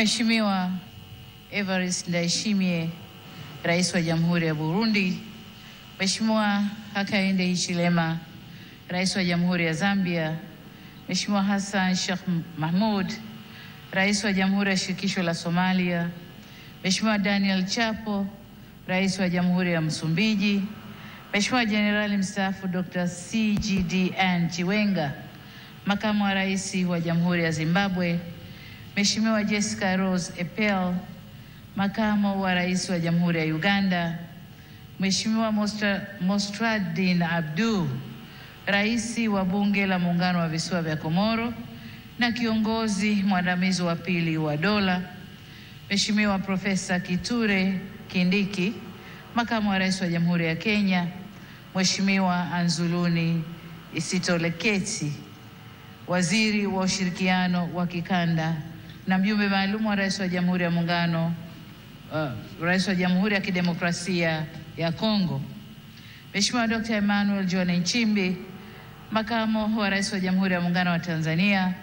Mheshimiwa Evariste Ndayishimiye, Rais wa Jamhuri ya Burundi, Mheshimiwa Hakainde Hichilema, Rais wa Jamhuri ya Zambia, Mheshimiwa Hassan Sheikh Mahmoud, Rais wa Jamhuri ya Shirikisho la Somalia, Mheshimiwa Daniel Chapo, Rais wa Jamhuri ya Msumbiji, Mheshimiwa Jenerali mstaafu Dr. CGDN Chiwenga, Makamu wa Rais wa Jamhuri ya Zimbabwe, Mheshimiwa Jessica Rose Epel, Makamu wa Rais wa Jamhuri ya Uganda, Mheshimiwa Mostradin Abdu, Rais wa Bunge la Muungano wa Visiwa vya Komoro na kiongozi mwandamizi wa pili wa dola, Mheshimiwa Profesa Kithure Kindiki, Makamu wa Rais wa Jamhuri ya Kenya, Mheshimiwa Anzuluni Isitoleketi, Waziri wa Ushirikiano wa Kikanda na mjumbe maalum wa Rais wa Jamhuri ya Muungano, Rais wa Jamhuri ya Kidemokrasia ya Kongo, Mheshimiwa Dr. Emmanuel John Nchimbi, Makamu wa Rais wa Jamhuri ya Muungano wa Tanzania,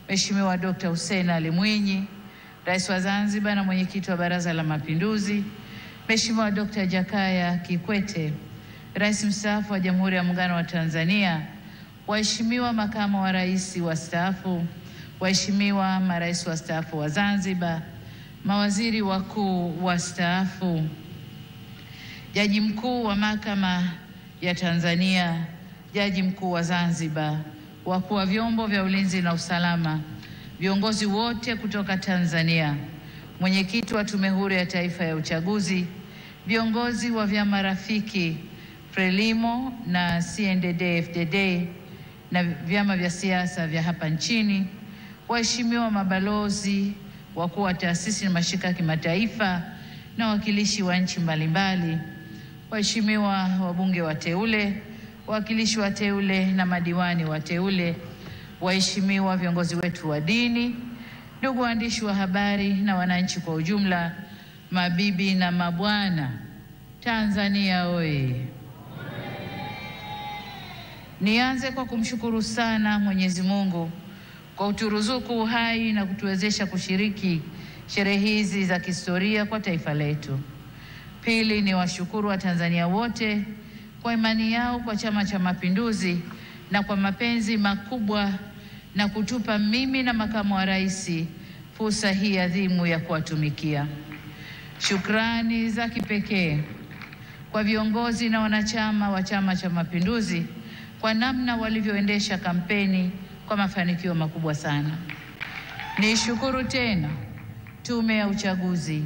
Mheshimiwa Dr. Hussein Ali Mwinyi, Rais wa Zanzibar na Mwenyekiti wa Baraza la Mapinduzi, Mheshimiwa Dr. Jakaya Kikwete, Rais mstaafu wa Jamhuri ya Muungano wa Tanzania, waheshimiwa makamu wa rais wastaafu, waheshimiwa marais wastaafu wa Zanzibar, mawaziri wakuu wastaafu, Jaji Mkuu wa Mahakama ya Tanzania, Jaji Mkuu wa Zanzibar, wakuu wa vyombo vya ulinzi na usalama, viongozi wote kutoka Tanzania, mwenyekiti wa Tume Huru ya Taifa ya Uchaguzi, viongozi wa vyama rafiki Frelimo na CNDD-FDD na vyama vya siasa vya hapa nchini, waheshimiwa mabalozi, wakuu wa taasisi na mashirika ya kimataifa na wakilishi wa nchi mbalimbali, waheshimiwa wabunge wateule, wawakilishi wateule na madiwani wateule, waheshimiwa viongozi wetu wa dini, ndugu waandishi wa habari na wananchi kwa ujumla, mabibi na mabwana, Tanzania oye! Nianze kwa kumshukuru sana Mwenyezi Mungu kwa kuturuzuku uhai na kutuwezesha kushiriki sherehe hizi za kihistoria kwa taifa letu. Pili, ni washukuru wa Tanzania wote kwa imani yao kwa Chama cha Mapinduzi na kwa mapenzi makubwa na kutupa mimi na makamu wa rais fursa hii adhimu ya kuwatumikia. Shukrani za kipekee kwa viongozi na wanachama wa Chama cha Mapinduzi kwa namna walivyoendesha kampeni kwa mafanikio makubwa sana. Nishukuru tena Tume ya Uchaguzi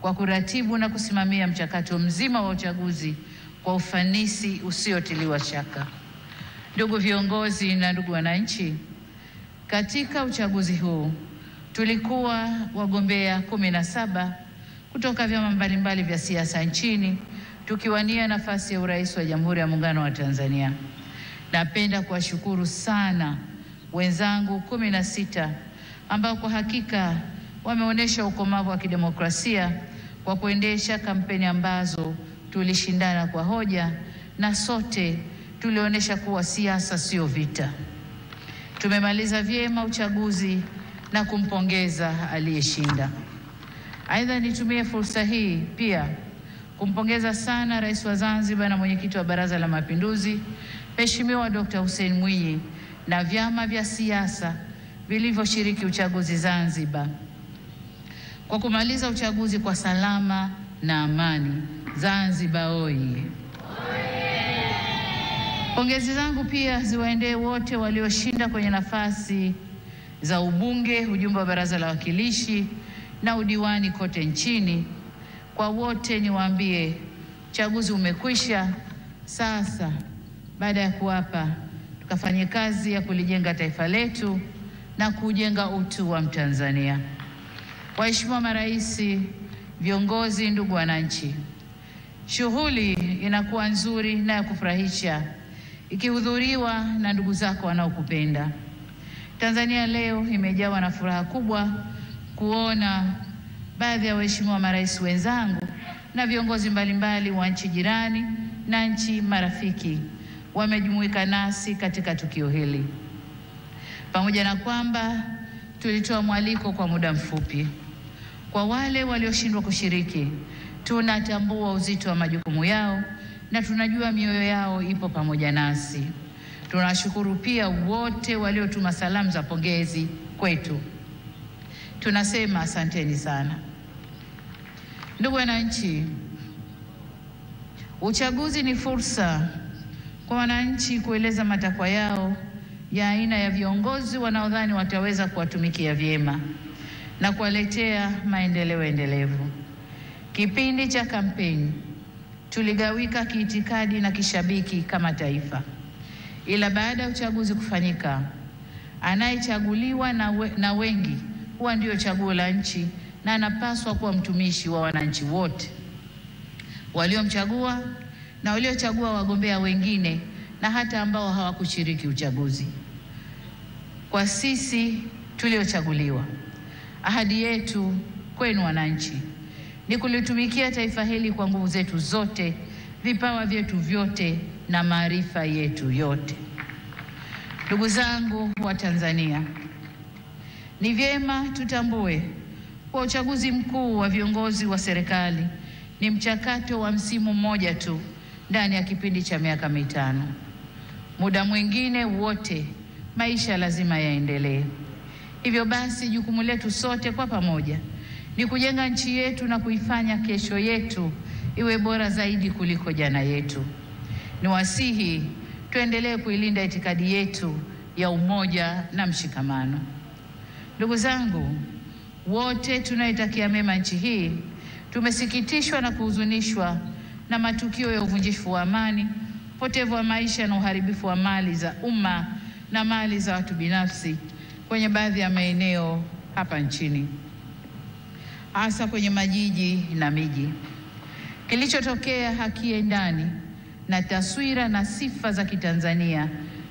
kwa kuratibu na kusimamia mchakato mzima wa uchaguzi kwa ufanisi usiotiliwa shaka. Ndugu viongozi na ndugu wananchi, katika uchaguzi huu tulikuwa wagombea 17 kutoka vyama mbalimbali vya siasa nchini tukiwania nafasi ya urais wa Jamhuri ya Muungano wa Tanzania. Napenda kuwashukuru sana wenzangu 16 ambao kwa hakika wameonyesha ukomavu wa kidemokrasia kwa kuendesha kampeni ambazo tulishindana kwa hoja na sote tulionyesha kuwa siasa sio vita. Tumemaliza vyema uchaguzi na kumpongeza aliyeshinda. Aidha, nitumie fursa hii pia kumpongeza sana Rais wa Zanzibar na Mwenyekiti wa Baraza la Mapinduzi, Mheshimiwa Dr. Hussein Mwinyi na vyama vya siasa vilivyoshiriki uchaguzi Zanzibar kwa kumaliza uchaguzi kwa salama na amani. Zanzibar oye! Pongezi zangu pia ziwaendee wote walioshinda kwenye nafasi za ubunge, ujumbe wa Baraza la Wawakilishi na udiwani kote nchini. Kwa wote niwaambie, uchaguzi umekwisha. Sasa baada ya kuwapa, tukafanye kazi ya kulijenga taifa letu na kujenga utu wa Mtanzania. Waheshimiwa marais, viongozi, ndugu wananchi, shughuli inakuwa nzuri na ya kufurahisha ikihudhuriwa na ndugu zako wanaokupenda. Tanzania leo imejawa na furaha kubwa kuona baadhi ya waheshimiwa marais wenzangu na viongozi mbalimbali wa nchi jirani na nchi marafiki wamejumuika nasi katika tukio hili. Pamoja na kwamba tulitoa mwaliko kwa muda mfupi, Kwa wale walioshindwa kushiriki, tunatambua uzito wa majukumu yao na tunajua mioyo yao ipo pamoja nasi. Tunashukuru pia wote waliotuma salamu za pongezi kwetu. Tunasema asanteni sana. Ndugu wananchi, uchaguzi ni fursa kwa wananchi kueleza matakwa yao ya aina ya viongozi wanaodhani wataweza kuwatumikia vyema na kuwaletea maendeleo endelevu. Kipindi cha kampeni tuligawika kiitikadi na kishabiki kama taifa. Ila baada ya uchaguzi kufanyika, anayechaguliwa na wengi huwa ndio chaguo la nchi na anapaswa kuwa mtumishi wa wananchi wote, waliomchagua na waliochagua wagombea wengine na hata ambao hawakushiriki uchaguzi. Kwa sisi tuliochaguliwa, ahadi yetu kwenu wananchi ni kulitumikia taifa hili kwa nguvu zetu zote, vipawa vyetu vyote na maarifa yetu yote. Ndugu zangu wa Tanzania, ni vyema tutambue kwa uchaguzi mkuu wa viongozi wa serikali ni mchakato wa msimu mmoja tu ndani ya kipindi cha miaka mitano. Muda mwingine wote maisha lazima yaendelee. Hivyo basi jukumu letu sote kwa pamoja ni kujenga nchi yetu na kuifanya kesho yetu iwe bora zaidi kuliko jana yetu. Niwasihi tuendelee kuilinda itikadi yetu ya umoja na mshikamano. Ndugu zangu, wote tunaitakia mema nchi hii, tumesikitishwa na kuhuzunishwa na matukio ya uvunjifu wa amani, upotevu wa maisha na uharibifu wa mali za umma na mali za watu binafsi kwenye baadhi ya maeneo hapa nchini, hasa kwenye majiji na miji. Kilichotokea hakiendani na taswira na sifa za Kitanzania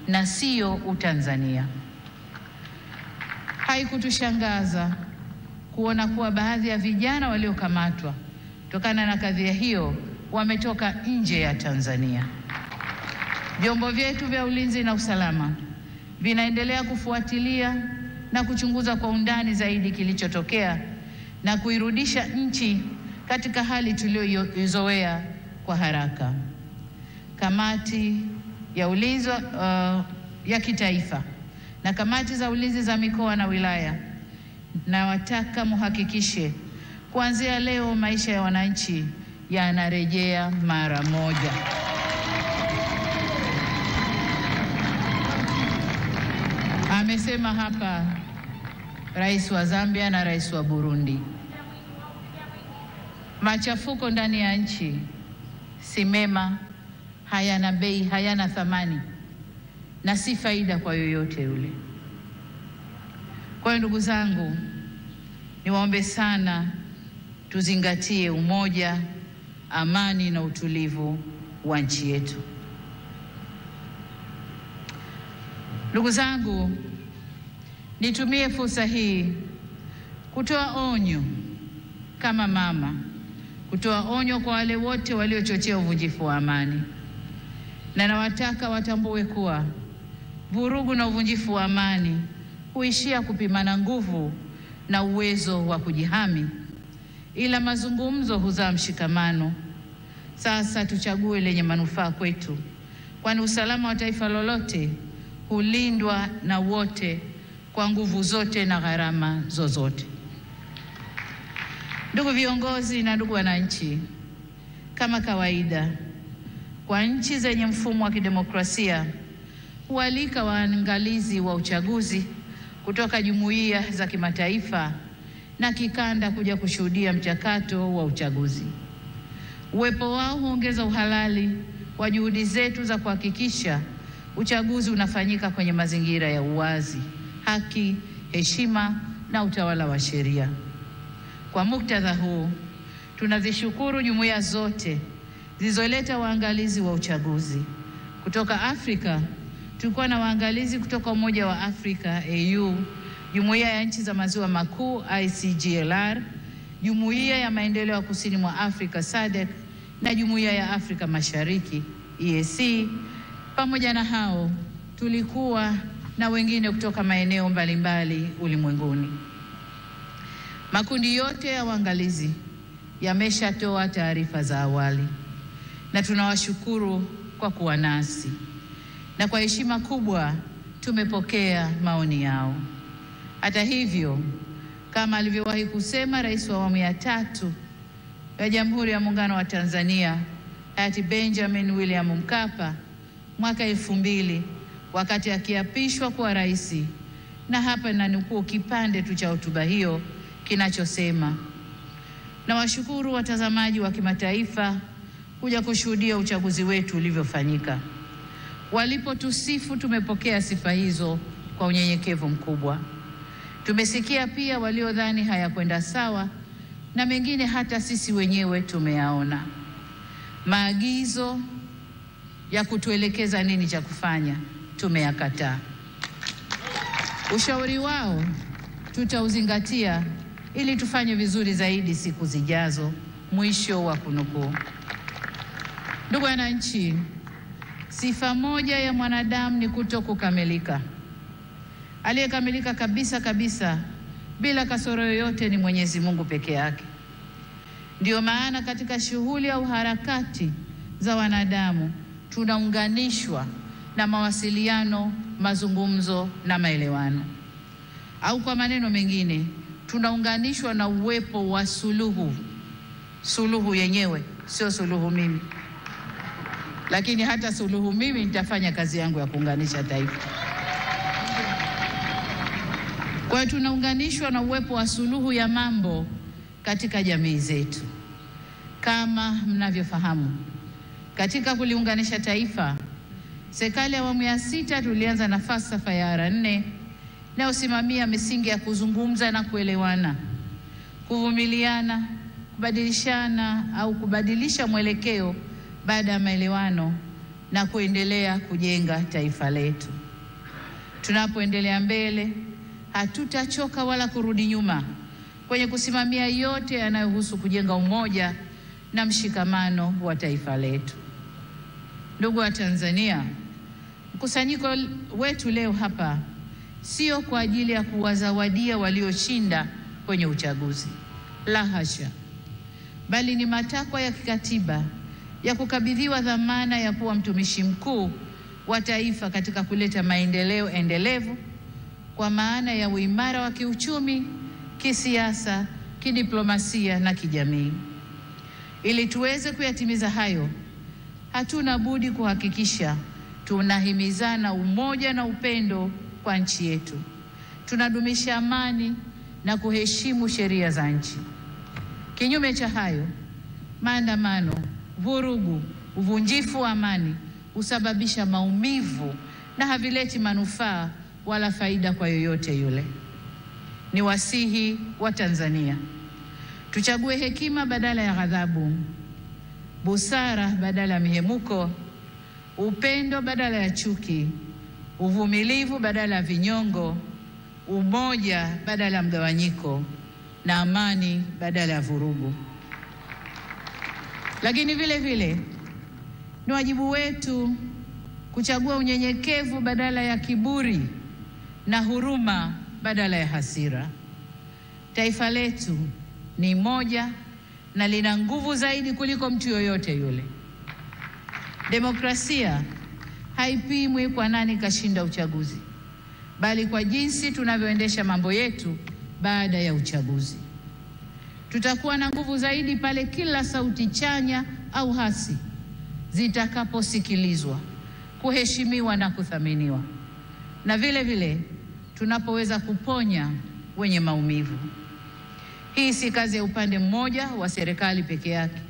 na sio Utanzania. Haikutushangaza kuona kuwa baadhi ya vijana waliokamatwa kutokana na kadhia hiyo wametoka nje ya Tanzania. Vyombo vyetu vya ulinzi na usalama vinaendelea kufuatilia na kuchunguza kwa undani zaidi kilichotokea na kuirudisha nchi katika hali tuliyoizoea kwa haraka. Kamati ya ulinzi ya kitaifa na kamati za ulinzi za mikoa na wilaya, na wataka muhakikishe kuanzia leo maisha ya wananchi yanarejea mara moja. Amesema hapa Rais wa Zambia na Rais wa Burundi. Machafuko ndani ya nchi si mema, hayana bei, hayana thamani na si faida kwa yoyote yule. Kwa hiyo ndugu zangu, niwaombe sana tuzingatie umoja, amani na utulivu wa nchi yetu. Ndugu zangu, nitumie fursa hii kutoa onyo kama mama, kutoa onyo kwa wale wote waliochochea uvunjifu wa amani. Na nawataka watambue kuwa vurugu na uvunjifu wa amani huishia kupimana nguvu na uwezo wa kujihami, ila mazungumzo huzaa mshikamano. Sasa tuchague lenye manufaa kwetu, kwani usalama wa taifa lolote hulindwa na wote kwa nguvu zote na gharama zozote. Ndugu viongozi na ndugu wananchi, kama kawaida kwa nchi zenye mfumo wa kidemokrasia, hualika waangalizi wa uchaguzi kutoka jumuiya za kimataifa na kikanda kuja kushuhudia mchakato wa uchaguzi. Uwepo wao huongeza uhalali wa juhudi zetu za kuhakikisha uchaguzi unafanyika kwenye mazingira ya uwazi, haki, heshima na utawala wa sheria. Kwa muktadha huu, tunazishukuru jumuiya zote zilizoleta waangalizi wa uchaguzi. Kutoka Afrika, tulikuwa na waangalizi kutoka Umoja wa Afrika AU, Jumuiya ya Nchi za Maziwa Makuu ICGLR, Jumuiya ya Maendeleo ya Kusini mwa Afrika SADC na Jumuiya ya Afrika Mashariki EAC. Pamoja na hao, tulikuwa na wengine kutoka maeneo mbalimbali ulimwenguni. Makundi yote ya waangalizi yameshatoa taarifa za awali na tunawashukuru kwa kuwa nasi, na kwa heshima kubwa tumepokea maoni yao. Hata hivyo, kama alivyowahi kusema Rais wa awamu ya 3 ya Jamhuri ya Muungano wa Tanzania hayati Benjamin William Mkapa mwaka 2000 wakati akiapishwa kuwa rais, na hapa nanukuu kipande tu cha hotuba hiyo kinachosema: nawashukuru watazamaji wa kimataifa kuja kushuhudia uchaguzi wetu ulivyofanyika. Walipotusifu tumepokea sifa hizo kwa unyenyekevu mkubwa. Tumesikia pia waliodhani hayakwenda sawa, na mengine hata sisi wenyewe tumeyaona. Maagizo ya kutuelekeza nini cha kufanya tumeyakataa. Ushauri wao tutauzingatia ili tufanye vizuri zaidi siku zijazo. Mwisho wa kunukuu. Ndugu wananchi, sifa moja ya mwanadamu ni kutokukamilika. Aliyekamilika kabisa bila kasoro yoyote ni Mwenyezi Mungu peke yake. Ndio maana katika shughuli au harakati za wanadamu tunaunganishwa na mawasiliano, mazungumzo na maelewano. Au kwa maneno mengine, tunaunganishwa na uwepo wa suluhu. Suluhu yenyewe sio suluhu mimi, lakini hata suluhu mimi nitafanya kazi yangu ya kuunganisha taifa. Kwa hiyo tunaunganishwa na uwepo wa suluhu ya mambo katika jamii zetu. Kama mnavyofahamu, katika kuliunganisha taifa, serikali ya awamu ya 6 tulianza na falsafa ya R4 inayosimamia misingi ya kuzungumza na kuelewana, kuvumiliana, kubadilishana au kubadilisha mwelekeo baada ya maelewano na kuendelea kujenga taifa letu. Tunapoendelea mbele, hatutachoka wala kurudi nyuma kwenye kusimamia yote yanayohusu kujenga umoja na mshikamano wa taifa letu. Ndugu wa Tanzania, mkusanyiko wetu leo hapa sio kwa ajili ya kuwazawadia walioshinda kwenye uchaguzi, la hasha, bali ni matakwa ya kikatiba ya kukabidhiwa dhamana ya kuwa mtumishi mkuu wa taifa katika kuleta maendeleo endelevu kwa maana ya uimara wa kiuchumi, kisiasa, kidiplomasia na kijamii. Ili tuweze kuyatimiza hayo, hatuna budi kuhakikisha tunahimizana umoja na upendo kwa nchi yetu. Tunadumisha amani na kuheshimu sheria za nchi. Kinyume cha hayo, maandamano, vurugu, uvunjifu wa amani husababisha maumivu na havileti manufaa wala faida kwa yoyote yule. Ni wasihi wa Tanzania tuchague hekima badala ya ghadhabu, busara badala ya mihemuko, upendo badala ya chuki, uvumilivu badala ya vinyongo, umoja badala ya mgawanyiko, na amani badala ya vurugu. Lakini vile vile ni wajibu wetu kuchagua unyenyekevu badala ya kiburi na huruma badala ya hasira. Taifa letu ni moja na lina nguvu zaidi kuliko mtu yoyote yule. Demokrasia haipimwi kwa nani kashinda uchaguzi, bali kwa jinsi tunavyoendesha mambo yetu baada ya uchaguzi. Tutakuwa na nguvu zaidi pale kila sauti chanya au hasi zitakaposikilizwa, kuheshimiwa na kuthaminiwa, na vile vile tunapoweza kuponya wenye maumivu. Hii si kazi ya upande mmoja wa serikali peke yake,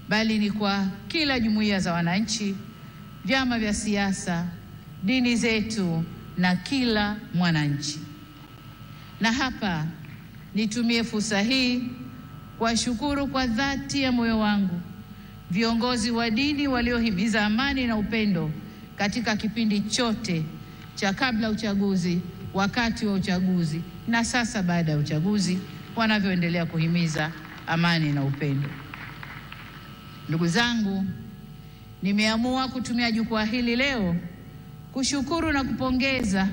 bali ni kwa kila jumuiya za wananchi, vyama vya siasa, dini zetu na kila mwananchi. Na hapa nitumie fursa hii kuwashukuru kwa dhati ya moyo wangu viongozi wa dini waliohimiza amani na upendo katika kipindi chote cha kabla uchaguzi, wakati wa uchaguzi na sasa baada ya uchaguzi, wanavyoendelea kuhimiza amani na upendo. Ndugu zangu, nimeamua kutumia jukwaa hili leo kushukuru na kupongeza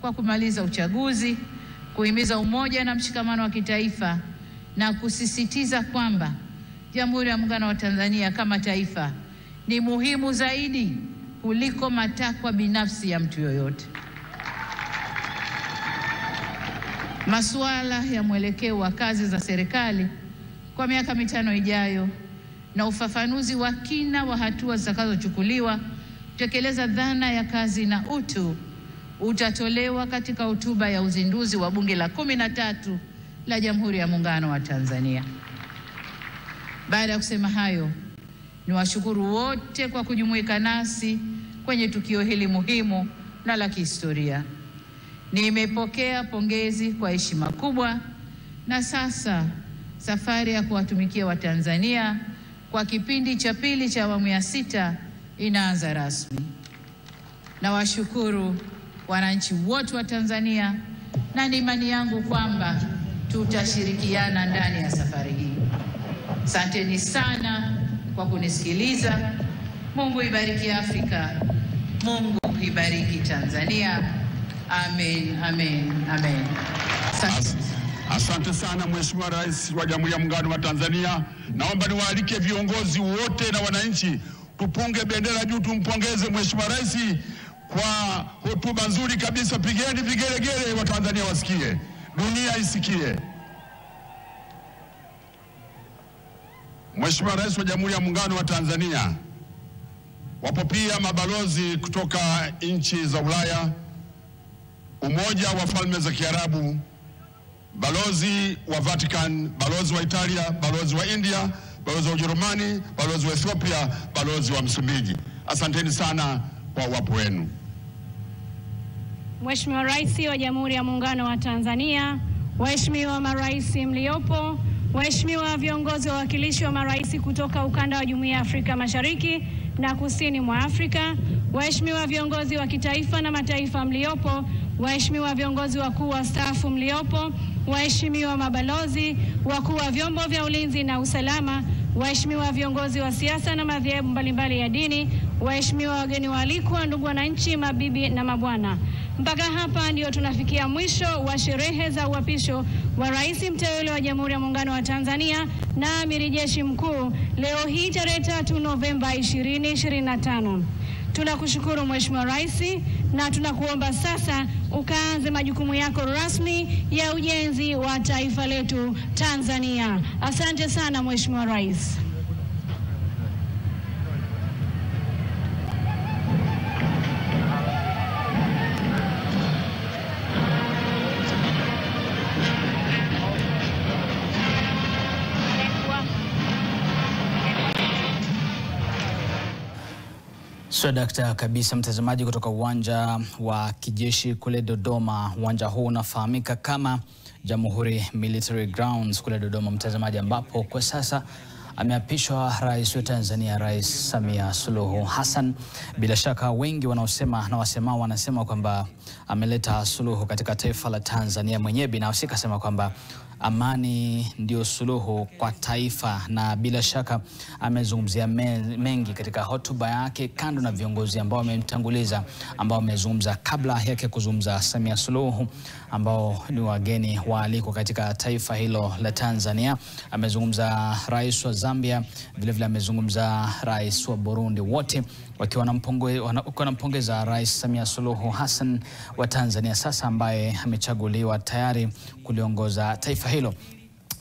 kwa kumaliza uchaguzi kuhimiza umoja na mshikamano wa kitaifa na kusisitiza kwamba Jamhuri ya Muungano wa Tanzania kama taifa ni muhimu zaidi kuliko matakwa binafsi ya mtu yoyote. Masuala ya mwelekeo wa kazi za serikali kwa miaka 5 ijayo na ufafanuzi wa kina wa hatua zitakazochukuliwa kutekeleza dhana ya kazi na utu utatolewa katika hotuba ya uzinduzi wa Bunge la 13 la Jamhuri ya Muungano wa Tanzania. Baada ya kusema hayo, niwashukuru wote kwa kujumuika nasi kwenye tukio hili muhimu na la kihistoria. Nimepokea pongezi kwa heshima kubwa, na sasa safari ya kuwatumikia Watanzania kwa kipindi cha pili cha awamu ya 6 inaanza rasmi. Nawashukuru wananchi wote wa Tanzania, na ni imani yangu kwamba tutashirikiana ndani ya safari hii. Asanteni sana kwa kunisikiliza. Mungu ibariki Afrika. Mungu ibariki Tanzania. Amen, amen, amen. Asante sana Mheshimiwa Rais wa Jamhuri ya Muungano wa Tanzania. Naomba niwaalike viongozi wote na wananchi tupunge bendera juu, tumpongeze Mheshimiwa Rais kwa hotuba nzuri kabisa. Pigeni vigelegele, wa Tanzania wasikie, dunia isikie. Mheshimiwa Rais wa Jamhuri ya Muungano wa Tanzania, wapo pia mabalozi kutoka nchi za Ulaya, Umoja wa Falme za Kiarabu, balozi wa Vatican, balozi wa Italia, balozi wa India, balozi wa Ujerumani, balozi wa Ethiopia, balozi wa Msumbiji. Asanteni sana kwa uwapo wenu. Mheshimiwa Rais wa Jamhuri ya Muungano wa Tanzania, waheshimiwa marais mliopo, waheshimiwa viongozi wa wawakilishi wa marais kutoka ukanda wa Jumuiya ya Afrika Mashariki na Kusini mwa Afrika, waheshimiwa viongozi wa kitaifa na mataifa mliopo, waheshimiwa viongozi wakuu wa staafu mliopo, waheshimiwa mabalozi, wakuu wa vyombo vya ulinzi na usalama, waheshimiwa viongozi wa siasa na madhehebu mbalimbali ya dini, waheshimiwa wageni waalikwa, ndugu wananchi, mabibi na mabwana. Mpaka hapa ndio tunafikia mwisho wa sherehe za uapisho wa Rais mteule wa Jamhuri ya Muungano wa Tanzania na Amiri Jeshi Mkuu leo hii tarehe 3 Novemba 2025. Tunakushukuru Mheshimiwa Rais, na tunakuomba sasa ukaanze majukumu yako rasmi ya ujenzi wa taifa letu Tanzania. Asante sana Mheshimiwa Rais. Dakta kabisa, mtazamaji, kutoka uwanja wa kijeshi kule Dodoma. Uwanja huu unafahamika kama Jamhuri Military Grounds kule Dodoma, mtazamaji, ambapo kwa sasa ameapishwa Rais wa Tanzania, Rais Samia Suluhu Hassan. Bila shaka wengi wanaosema na wasemao wanasema kwamba ameleta suluhu katika taifa la Tanzania. Mwenyewe binafsi kasema kwamba amani ndio suluhu kwa taifa, na bila shaka amezungumzia mengi katika hotuba yake, kando na viongozi ambao wamemtanguliza ambao wamezungumza kabla yake kuzungumza Samia Suluhu, ambao ni wageni waalikwa katika taifa hilo la Tanzania. Amezungumza Rais wa Zambia, vile vile amezungumza Rais wa Burundi, wote wakiwa wanampongeza Rais Samia Suluhu Hassan wa Tanzania sasa, ambaye amechaguliwa tayari kuliongoza taifa hilo.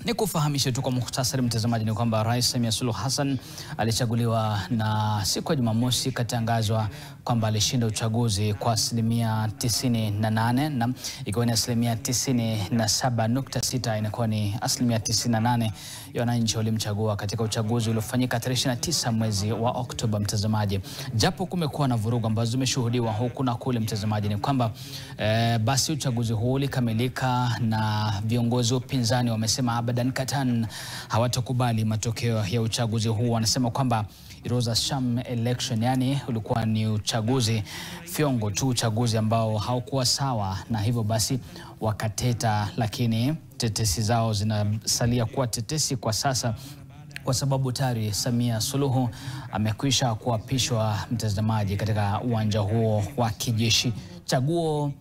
Ni kufahamisha tu kwa muhtasari, mtazamaji, ni kwamba Rais Samia Suluhu Hassan alichaguliwa na siku ya Jumamosi katangazwa kwamba alishinda uchaguzi kwa 98%, na ikiwa ni 97.6, inakuwa ni 98% ya wananchi walimchagua katika uchaguzi uliofanyika tarehe 29 mwezi wa Oktoba, mtazamaji. Japo kumekuwa na vurugu ambazo zimeshuhudiwa huku na kule, mtazamaji, ni kwamba basi uchaguzi huu ulikamilika, na viongozi wa upinzani wamesema abadan katan hawatakubali matokeo ya uchaguzi huu. Wanasema kwamba it was a sham election, yani ulikuwa ni uchaguzi fiongo tu, uchaguzi ambao haukuwa sawa, na hivyo basi wakateta, lakini tetesi zao zinasalia kuwa tetesi kwa sasa, kwa sababu tayari Samia Suluhu amekwisha kuapishwa, mtazamaji, katika uwanja huo wa kijeshi. Chaguo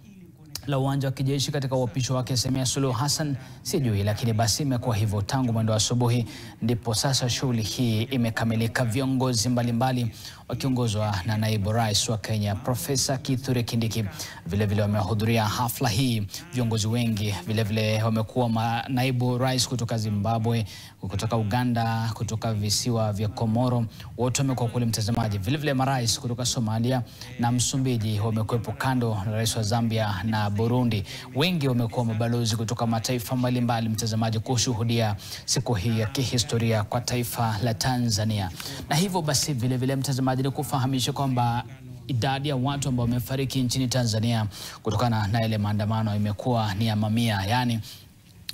la uwanja wa kijeshi katika uapisho wake Samia Suluhu Hassan sijui, lakini basi imekuwa hivyo tangu mwendo wa asubuhi, ndipo sasa shughuli hii imekamilika. Viongozi mbalimbali wakiongozwa na naibu rais wa Kenya Profesa Kithure Kindiki vilevile wamehudhuria hafla hii. Viongozi wengi vilevile wamekuwa naibu rais kutoka Zimbabwe, kutoka Uganda, kutoka visiwa vya Komoro, wote wamekuwa kule mtazamaji. Vilevile marais kutoka Somalia na Msumbiji wamekuwepo, kando na rais wa Zambia na Burundi. Wengi wamekuwa mabalozi kutoka mataifa mbalimbali mtazamaji, kushuhudia siku hii ya kihistoria kwa taifa la Tanzania. Na hivyo basi vilevile mtazamaji, ni kufahamisha kwamba idadi ya watu ambao wamefariki nchini Tanzania kutokana na ile maandamano imekuwa ni ya mamia, yani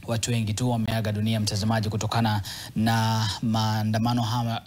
watu wengi tu wameaga dunia mtazamaji kutokana na maandamano haya.